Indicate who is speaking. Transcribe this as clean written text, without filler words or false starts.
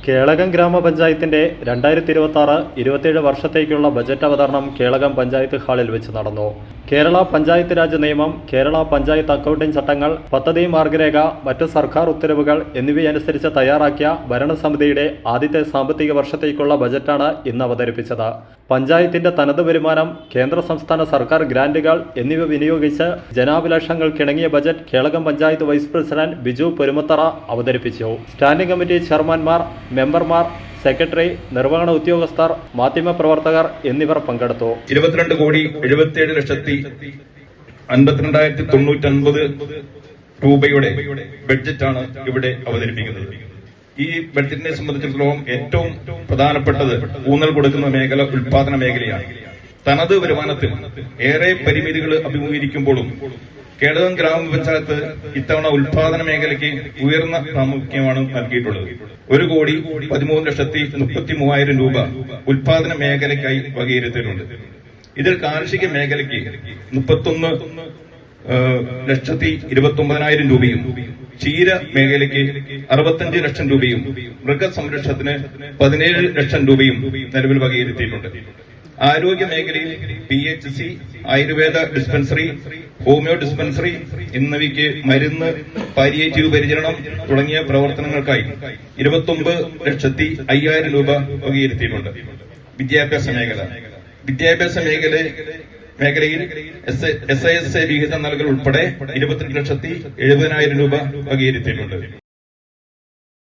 Speaker 1: കേളകം ഗ്രാമപഞ്ചായത്തിന്റെ 2026-27 വർഷത്തേക്കുള്ള ബജറ്റ് അവതരണം കേളകം പഞ്ചായത്ത് ഹാളിൽ വെച്ച് നടന്നു. കേരള പഞ്ചായത്ത് രാജ് നിയമം, കേരള പഞ്ചായത്ത് അക്കൗണ്ടിംഗ് ചട്ടങ്ങൾ, പദ്ധതി മാർഗരേഖ, മറ്റ് സർക്കാർ ഉത്തരവുകൾ എന്നിവയനുസരിച്ച് തയ്യാറാക്കിയ ഭരണസമിതിയുടെ ആദ്യത്തെ സാമ്പത്തിക വർഷത്തേക്കുള്ള ബജറ്റാണ് ഇന്ന് അവതരിപ്പിച്ചത്. പഞ്ചായത്തിന്റെ തനത് വരുമാനം, കേന്ദ്ര സംസ്ഥാന സർക്കാർ ഗ്രാന്റുകൾ എന്നിവ വിനിയോഗിച്ച് ജനാഭിലാഷങ്ങൾക്കിണങ്ങിയ budget Kelakam panchayat vice president Biju Porumathara അവതരിപ്പിച്ചു. സ്റ്റാൻഡിംഗ് കമ്മിറ്റി ചെയർമാൻമാർ, മെമ്പർമാർ, സെക്രട്ടറി, നിർവഹണ ഉദ്യോഗസ്ഥർ, മാധ്യമപ്രവർത്തകർ എന്നിവർ പങ്കെടുത്തു.
Speaker 2: 22,77,52,999 രൂപയുടെ ബഡ്ജറ്റാണ് ഇവിടെ അവതരിപ്പിക്കുന്നത്. ഈ ബഡ്ജറ്റിനെ സംബന്ധിച്ചിടത്തോളം ഏറ്റവും പ്രധാനപ്പെട്ടത് ഊന്നൽ കൊടുക്കുന്ന മേഖല ഉൽപാദന മേഖലയാണ്. തനത് വരുമാനത്തിൽ ഏറെ പരിമിതികൾ അഭിമുഖീകരിക്കുമ്പോഴും കേളകം ഗ്രാമപഞ്ചായത്ത് ഇത്തവണ ഉൽപാദന മേഖലയ്ക്ക് ഉയർന്ന പ്രാമുഖ്യമാണ് നൽകിയിട്ടുള്ളത്. 1,13,33,000 രൂപ ഉൽപാദന മേഖലയ്ക്കായി വകയിരുത്തിയിട്ടുണ്ട്. ഇതിൽ കാർഷിക മേഖലയ്ക്ക് 31,29,000 രൂപയും, ക്ഷീര മേഖലയ്ക്ക് 65 ലക്ഷം രൂപയും, മൃഗസംരക്ഷണത്തിന് 17 ലക്ഷം രൂപയും നിലവിൽ വകയിരുത്തിയിട്ടുണ്ട്. ആരോഗ്യ മേഖലയിൽ PHC, Ayurveda dispensary, homeo dispensary എന്നിവയ്ക്ക് മരുന്ന്, പാലിയേറ്റീവ് പരിചരണം തുടങ്ങിയ പ്രവർത്തനങ്ങൾക്കായി 29,05,000 രൂപ വകയിരുത്തിയിട്ടുണ്ട്. വിദ്യാഭ്യാസ മേഖലയിൽ SISA വിഹിതം നൽകൽ ഉൾപ്പെടെ 22,70,000 രൂപ വകയിരുത്തിയിട്ടുണ്ട്.